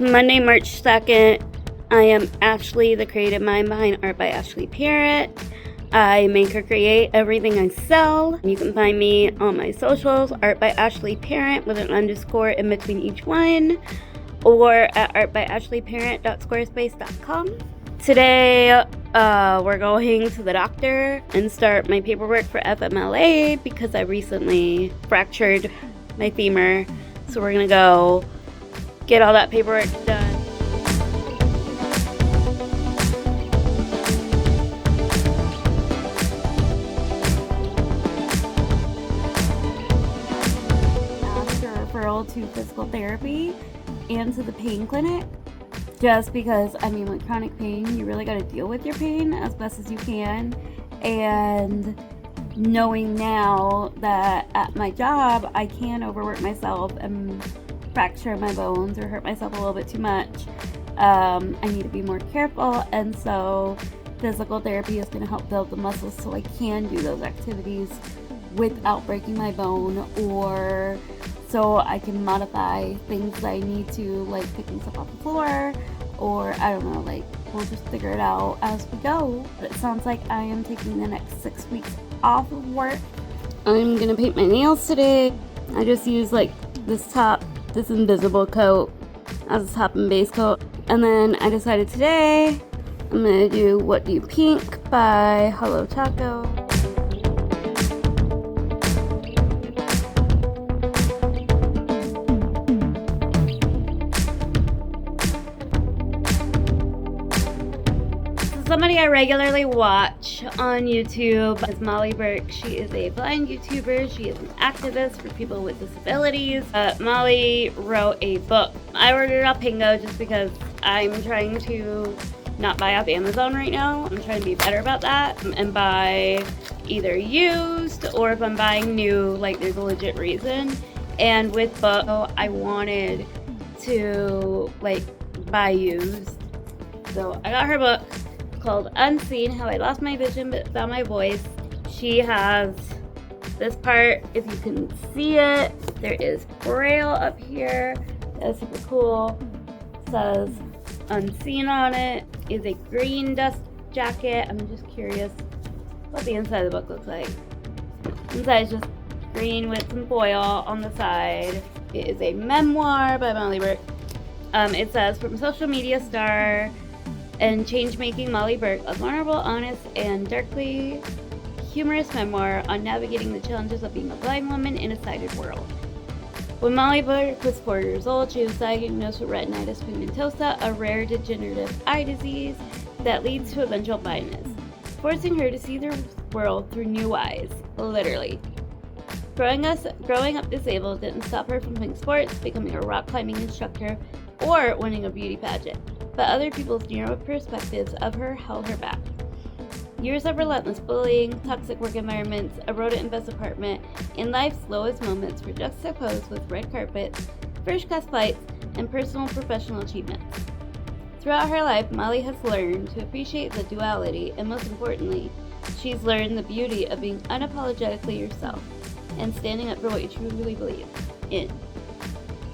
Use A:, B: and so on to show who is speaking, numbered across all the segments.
A: Monday, March 2nd. I am Ashley, the creative mind behind Art by Ashley Parrott. I make or create everything I sell. You can find me on my socials, Art by Ashley Parrott with an underscore in between each one, or at artbyashleyparrott.squarespace.com. Today, we're going to the doctor and start my paperwork for FMLA because I recently fractured my femur. So we're gonna go get all that paperwork done. Asked a referral to physical therapy and to the pain clinic. Just because, with chronic pain, you really got to deal with your pain as best as you can. And knowing now that at my job, I can overwork myself and fracture my bones or hurt myself a little bit too much, I need to be more careful. And so physical therapy is going to help build the muscles so I can do those activities without breaking my bone, or so I can modify things that I need to, like picking stuff off the floor, or I don't know, we'll just figure it out as we go. But it sounds like I am taking the next 6 weeks off of work. I'm gonna paint my nails today. I just used this invisible coat as a top and base coat. And then I decided today I'm gonna do What Do You Pink by Hello Taco. Somebody I regularly watch on YouTube is Molly Burke. She is a blind YouTuber. She is an activist for people with disabilities. Molly wrote a book. I ordered it off Pingo just because I'm trying to not buy off Amazon right now. I'm trying to be better about that and buy either used, or if I'm buying new, there's a legit reason. And with book, I wanted to buy used. So I got her book called Unseen, How I Lost My Vision But Found My Voice. She has this part, if you can see it, there is Braille up here. That's super cool. It says Unseen on it. Is a green dust jacket. I'm just curious what the inside of the book looks like. Inside is just green with some foil on the side. It is a memoir by Molly Burke. It says, from social media star and change-making Molly Burke, a vulnerable, honest, and darkly humorous memoir on navigating the challenges of being a blind woman in a sighted world. When Molly Burke was 4 years old, she was diagnosed with retinitis pigmentosa, a rare degenerative eye disease that leads to eventual blindness, forcing her to see the world through new eyes, literally. Growing up disabled didn't stop her from playing sports, becoming a rock climbing instructor, or winning a beauty pageant, but other people's narrow perspectives of her held her back. Years of relentless bullying, toxic work environments, a rodent-infested apartment, and life's lowest moments were juxtaposed with red carpets, first-class flights, and personal and professional achievements. Throughout her life, Molly has learned to appreciate the duality, and most importantly, she's learned the beauty of being unapologetically yourself and standing up for what you truly believe in.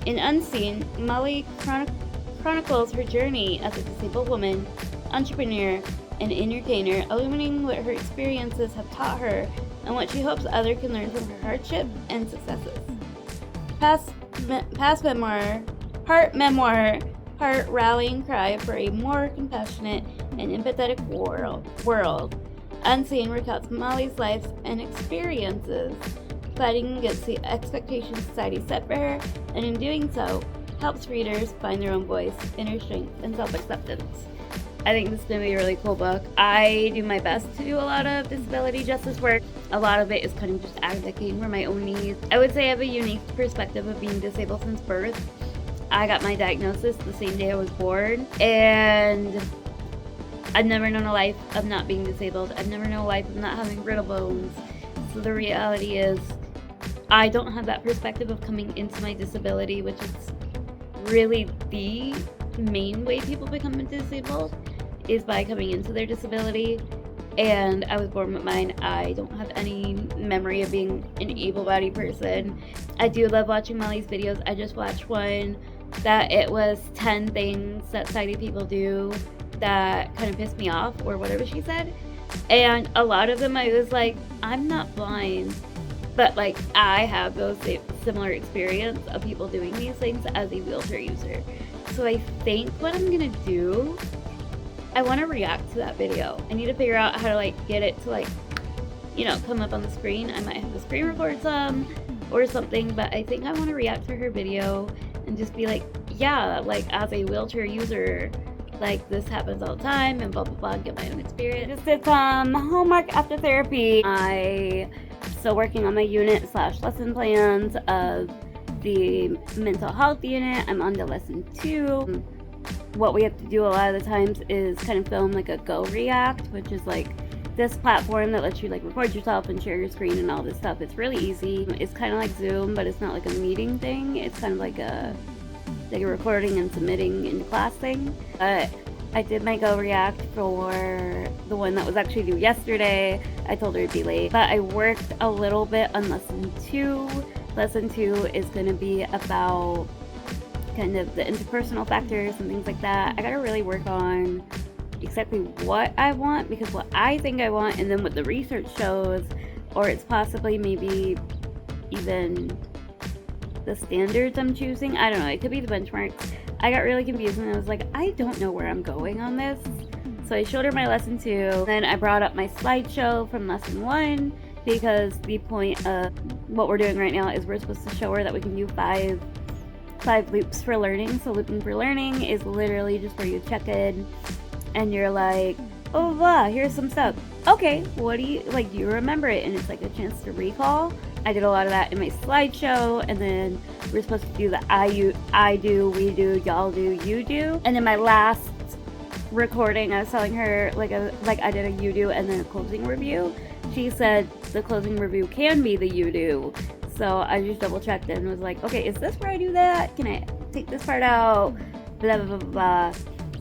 A: In Unseen, Molly chronicles her journey as a disabled woman, entrepreneur, and entertainer, illuminating what her experiences have taught her and what she hopes others can learn from her hardship and successes. Part memoir, part rallying cry for a more compassionate and empathetic world. Unseen recounts Molly's life and experiences, fighting against the expectations society set for her, and in doing so, helps readers find their own voice, inner strength, and self-acceptance. I think this is going to be a really cool book. I do my best to do a lot of disability justice work. A lot of it is kind of just advocating for my own needs. I would say I have a unique perspective of being disabled since birth. I got my diagnosis the same day I was born, and I've never known a life of not being disabled. I've never known a life of not having brittle bones. So the reality is, I don't have that perspective of coming into my disability, which is really the main way people become disabled, is by coming into their disability. And I was born with mine. I don't have any memory of being an able-bodied person. I do love watching Molly's videos. I just watched one that it was 10 things that sighted people do that kind of pissed me off, or whatever she said. And a lot of them I was like, I'm not blind, but like I have those similar experience of people doing these things as a wheelchair user. So I think what I'm gonna do, I want to react to that video. I need to figure out how to like get it to like, you know, come up on the screen. I might have to screen record some or something, but I think I want to react to her video and just be like, yeah, like as a wheelchair user, like this happens all the time, and blah blah blah, get my own experience. Just did some homework after therapy. I still working on my unit / lesson plans of the mental health unit. I'm on to lesson 2. What we have to do a lot of the times is kind of film like a Go React, which is like this platform that lets you like record yourself and share your screen and all this stuff. It's really easy. It's kind of like Zoom, but it's not like a meeting thing. It's kind of like a recording and submitting in class thing. But I did my Go React for the one that was actually due yesterday. I told her it'd be late, but I worked a little bit on lesson 2. Lesson 2 is going to be about kind of the interpersonal factors and things like that. I gotta really work on exactly what I want, because what I think I want and then what the research shows, or it's possibly maybe even the standards I'm choosing. I don't know, it could be the benchmarks. I got really confused and I was like, I don't know where I'm going on this. So I showed her my lesson 2. Then I brought up my slideshow from lesson 1, because the point of what we're doing right now is we're supposed to show her that we can do 5 loops for learning. So looping for learning is literally just where you check in and you're like, oh blah, here's some stuff. Okay, what do you like, do you remember it? And it's like a chance to recall. I did a lot of that in my slideshow, and then we're supposed to do the I do, we do, y'all do, you do. And then my last recording, I was telling her like I did a you do and then a closing review. She said the closing review can be the you do. So I just double checked and was like, okay, is this where I do that? Can I take this part out? Blah, blah, blah, blah.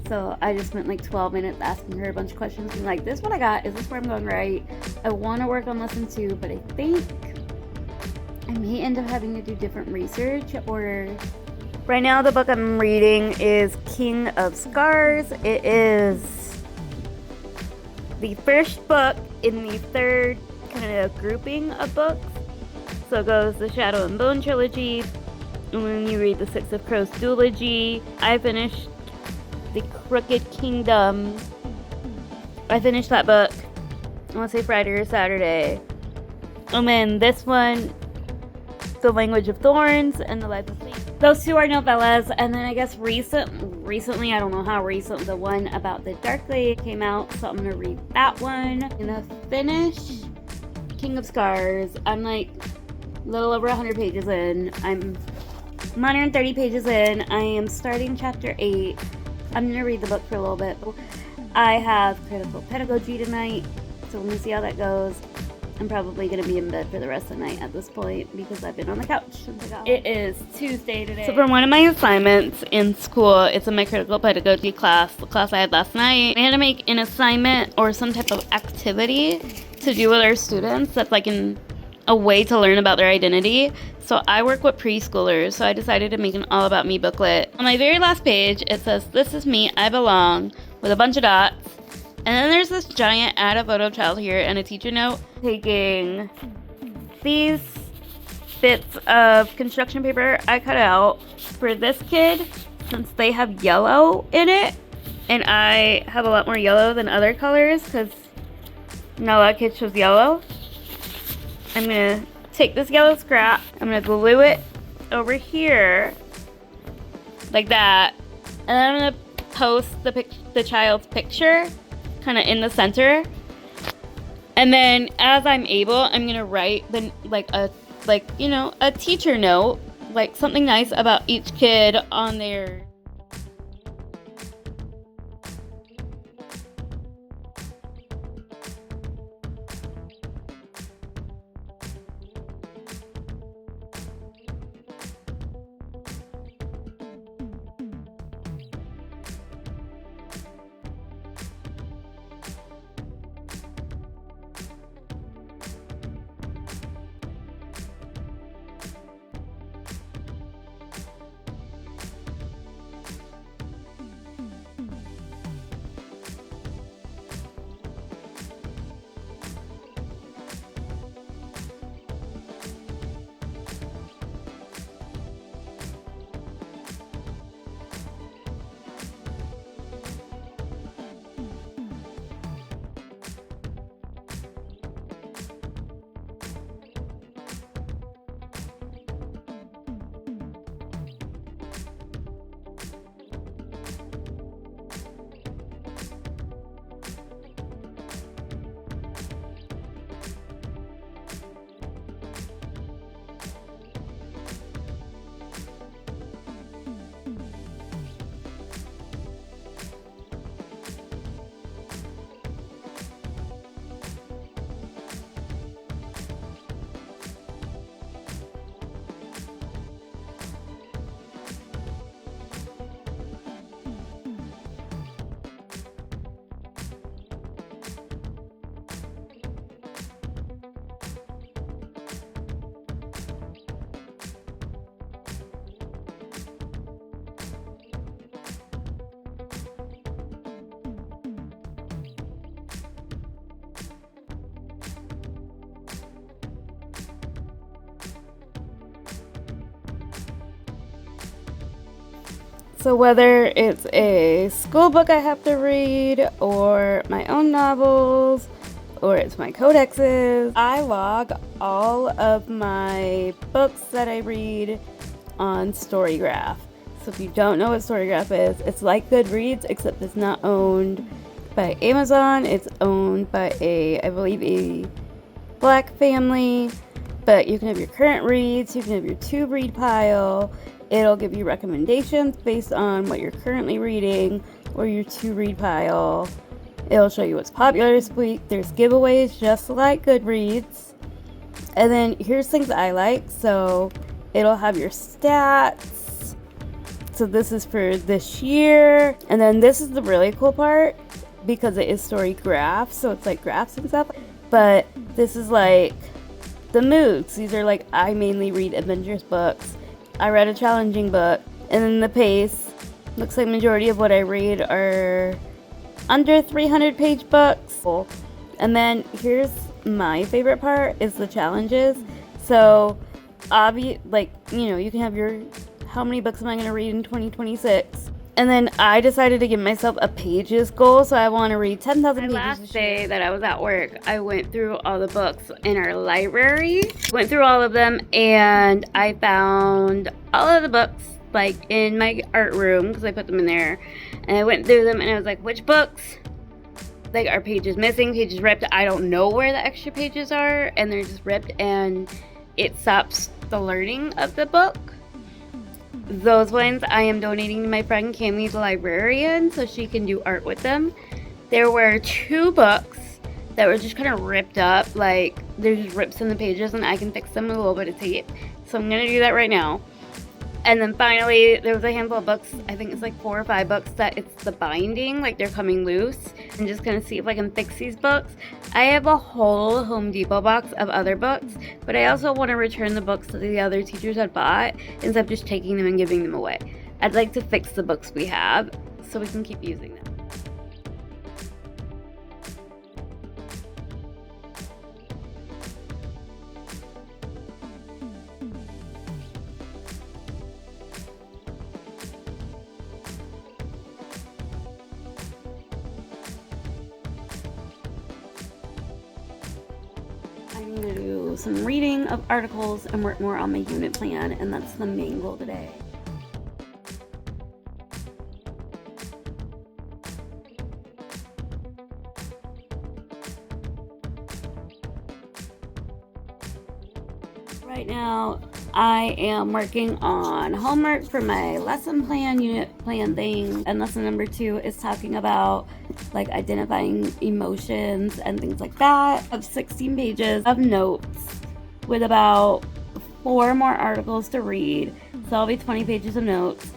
A: So I just spent like 12 minutes asking her a bunch of questions and like, this is what I got. Is this where I'm going right? I want to work on lesson 2, but I think I may end up having to do different research. Or right now the book I'm reading is King of Scars. It is the first book in the 3rd kind of grouping of books. So it goes the Shadow and Bone trilogy, and then you read the Six of Crows duology. I finished the Crooked Kingdom. I finished that book, I want to say Friday or Saturday. And then this one, The Language of Thorns and The Life of Faith. Those 2 are novellas. And then I guess recently, I don't know how recent, the one about the Dark Lady came out, so I'm going to read that one. I'm going to finish King of Scars. I'm like a little over 100 pages in. I'm 130 pages in. I am starting chapter 8. I'm gonna read the book for a little bit. I have critical pedagogy tonight, so we're gonna see how that goes. I'm probably gonna be in bed for the rest of the night at this point because I've been on the couch since I got home. It is Tuesday today. So for one of my assignments in school, it's in my critical pedagogy class, the class I had last night. I had to make an assignment or some type of activity to do with our students that's like a way to learn about their identity. So I work with preschoolers, so I decided to make an all about me booklet. On my very last page, it says, "This is me, I belong," with a bunch of dots. And then there's this giant add a photo of child here and a teacher note. Taking these bits of construction paper I cut out for this kid, since they have yellow in it, and I have a lot more yellow than other colors because not a lot of kids chose yellow. I'm gonna take this yellow scrap, I'm gonna glue it over here like that, and then I'm gonna post the child's picture kind of in the center. And then as I'm able, I'm gonna write a teacher note, like something nice about each kid on their So whether it's a school book I have to read, or my own novels, or it's my codexes, I log all of my books that I read on Storygraph. So if you don't know what Storygraph is, it's like Goodreads, except it's not owned by Amazon. It's owned by I believe a Black family, but you can have your current reads, you can have your to read pile. It'll give you recommendations based on what you're currently reading or your to read pile. It'll show you what's popular this week. There's giveaways just like Goodreads. And then here's things I like. So it'll have your stats. So this is for this year. And then this is the really cool part because it is story graphs. So it's like graphs and stuff. But this is like the moods. These are like, I mainly read adventurous books. I read a challenging book. And then the pace. Looks like majority of what I read are under 300 page books. And then here's my favorite part is the challenges. So like, you know, you can have your how many books am I going to read in 2026. And then I decided to give myself a pages goal, so I want to read 10,000 pages. Last day that I was at work, I went through all the books in our library. Went through all of them, and I found all of the books like in my art room because I put them in there. And I went through them, and I was like, which books like are pages missing, pages ripped? I don't know where the extra pages are, and they're just ripped, and it stops the learning of the book. Those ones I am donating to my friend Cami, the librarian, so she can do art with them. There were 2 books that were just kind of ripped up, like there's just rips in the pages, and I can fix them with a little bit of tape. So I'm gonna do that right now. And then finally, there was a handful of books, I think it's like 4 or 5 books that it's the binding, like they're coming loose. I'm just gonna see if I can fix these books. I have a whole Home Depot box of other books, but I also want to return the books that the other teachers had bought instead of just taking them and giving them away. I'd like to fix the books we have so we can keep using them. I'm going to do some reading of articles and work more on my unit plan, and that's the main goal today. Right now, I am working on homework for my lesson plan, unit plan thing, and lesson number 2 is talking about like identifying emotions and things like that. I have 16 pages of notes with about 4 more articles to read, so I'll be 20 pages of notes.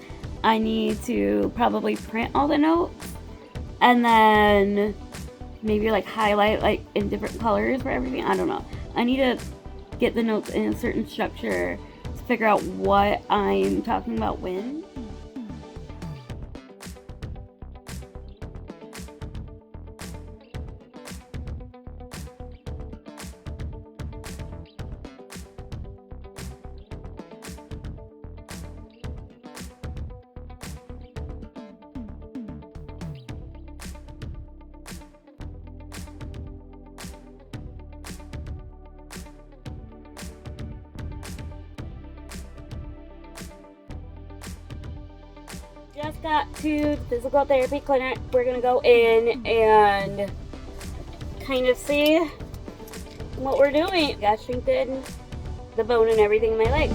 A: I need to probably print all the notes and then maybe like highlight like in different colors for everything. I don't know. I need to get the notes in a certain structure to figure out what I'm talking about when. Just got to the physical therapy clinic. We're gonna go in and kind of see what we're doing. Got strengthened the bone and everything in my leg.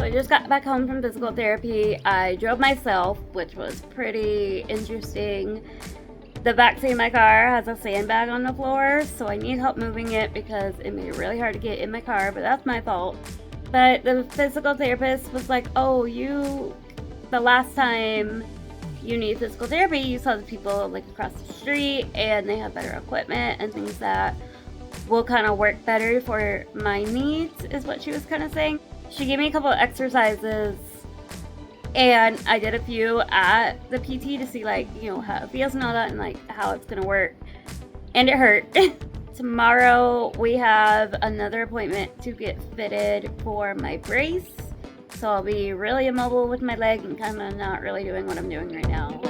A: I just got back home from physical therapy. I drove myself, which was pretty interesting. The back seat of my car has a sandbag on the floor, so I need help moving it because it made it really hard to get in my car, but that's my fault. But the physical therapist was like, oh, the last time you need physical therapy, you saw the people like across the street and they have better equipment and things that will kind of work better for my needs, is what she was kind of saying. She gave me a couple of exercises and I did a few at the PT to see like, how it feels and all that and like how it's gonna work. And it hurt. Tomorrow we have another appointment to get fitted for my brace. So I'll be really immobile with my leg and kind of not really doing what I'm doing right now.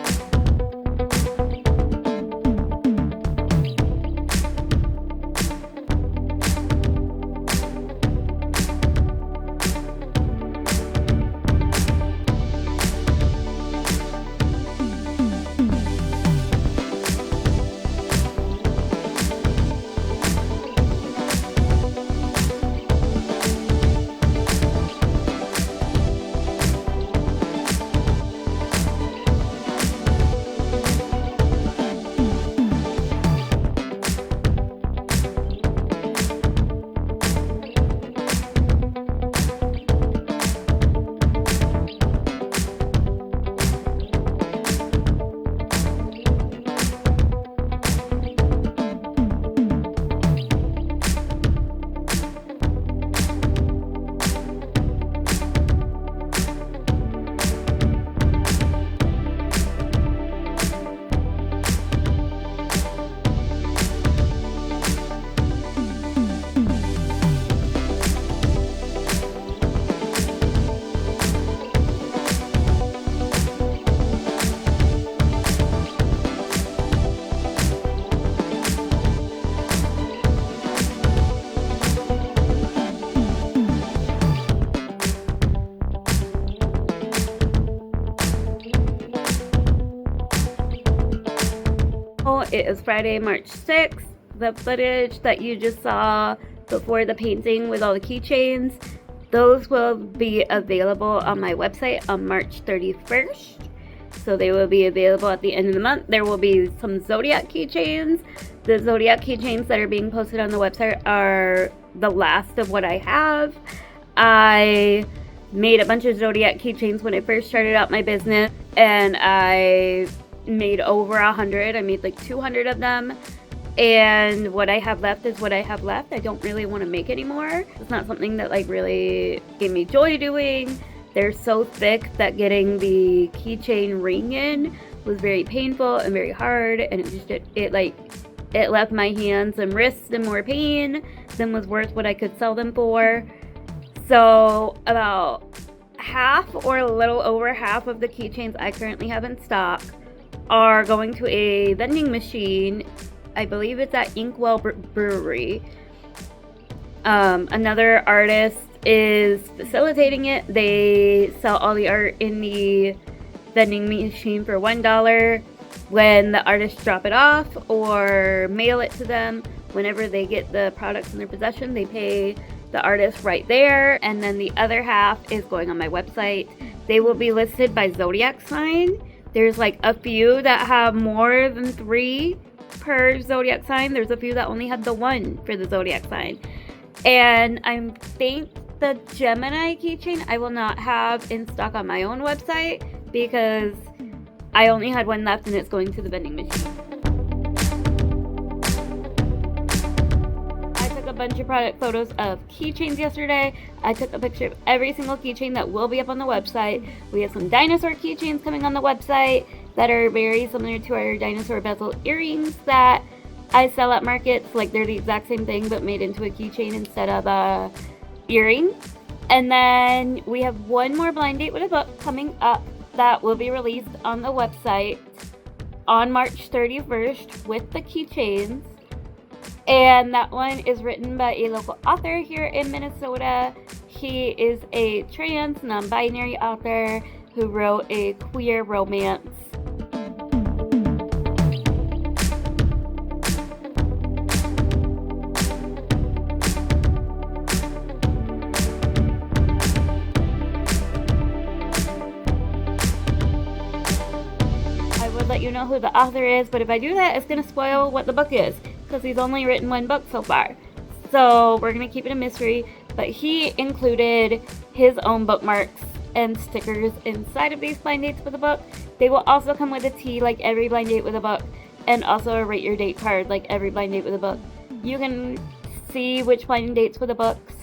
A: It is Friday, March 6th. The footage that you just saw before the painting with all the keychains, those will be available on my website on March 31st. So they will be available at the end of the month. There will be some Zodiac keychains. The Zodiac keychains that are being posted on the website are the last of what I have. I made a bunch of Zodiac keychains when I first started out my business, and I made over 100. I made like 200 of them, and what I have left is what I have left. I don't really want to make anymore. It's not something that like really gave me joy doing. They're so thick that getting the keychain ring in was very painful and very hard, and it left my hands and wrists in more pain than was worth what I could sell them for. So about half or a little over half of the keychains I currently have in stock are going to a vending machine. I believe it's at Inkwell Brewery. Another artist is facilitating it. They sell all the art in the vending machine for $1. When the artists drop it off or mail it to them, whenever they get the products in their possession, they pay the artist right there. And then the other half is going on my website. They will be listed by zodiac sign. There's like a few that have more than 3 per zodiac sign. There's a few that only have the 1 for the zodiac sign. And I think the Gemini keychain I will not have in stock on my own website because I only had 1 left and it's going to the vending machine. I took a bunch of product photos of keychains yesterday. I took a picture of every single keychain that will be up on the website. We have some dinosaur keychains coming on the website that are very similar to our dinosaur bezel earrings that I sell at markets. Like they're the exact same thing but made into a keychain instead of a earring. And then we have one more blind date with a book coming up that will be released on the website on March 31st with the keychains. And that one is written by a local author here in Minnesota. He is a trans, non-binary author who wrote a queer romance. you know who the author is, but if I do that, it's going to spoil what the book is, because he's only written one book so far. So we're going to keep it a mystery, but he included his own bookmarks and stickers inside of these blind dates with a book. They will also come with a tee like every blind date with a book, and also a rate your date card like every blind date with a book. You can see which blind dates with the books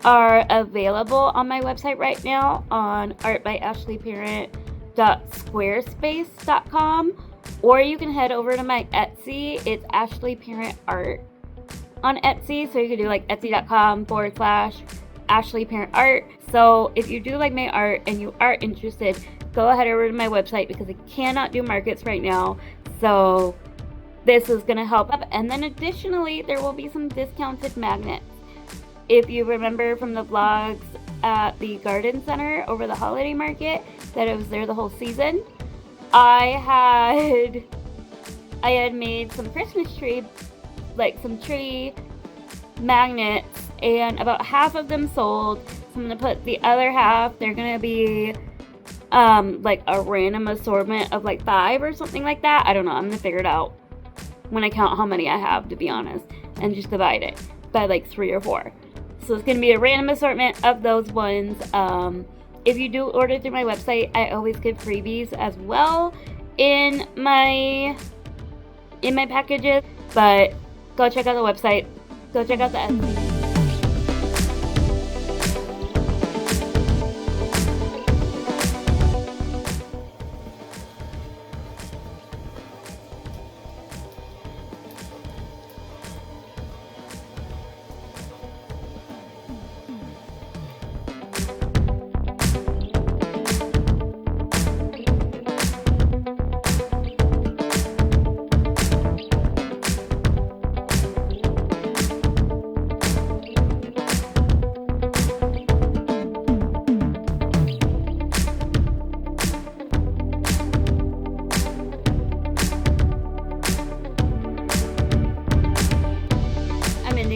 A: are available on my website right now on artbyashleyparent.squarespace.com, or you can head over to my Etsy. It's Ashley Parent Art on Etsy, so you can do like etsy.com/Ashley Parent Art. So if you do like my art and you are interested, go ahead over to my website, because I cannot do markets right now. So this is going to help up. And then additionally, there will be some discounted magnets. If you remember from the vlogs at the garden center over the holiday market, that I was there the whole season, I had made some Christmas tree, like some tree magnets, and about half of them sold. So I'm going to put the other half, they're going to be like a random assortment of like 5 or something like that. I don't know. I'm going to figure it out when I count how many I have, to be honest, and just divide it by like 3 or 4. So it's going to be a random assortment of those ones. If you do order through my website, I always give freebies as well in my packages. But go check out the website. Go check out the Etsy.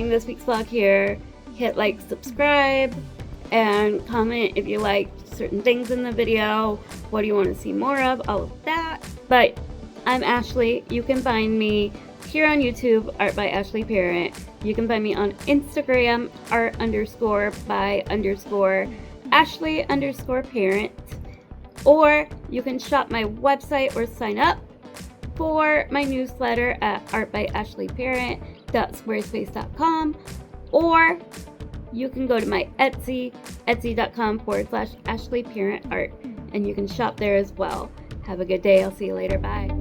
A: This week's vlog here. Hit like, subscribe, and comment if you like certain things in the video. What do you want to see more of? All of that. But I'm Ashley. You can find me here on YouTube, Art by Ashley Parent. You can find me on Instagram, art_by_Ashley_parent. Or you can shop my website or sign up for my newsletter at artbyashleyparent.squarespace.com, or you can go to my Etsy, etsy.com/Ashley Parent Art, and you can shop there as well. Have a good day. I'll see you later. Bye.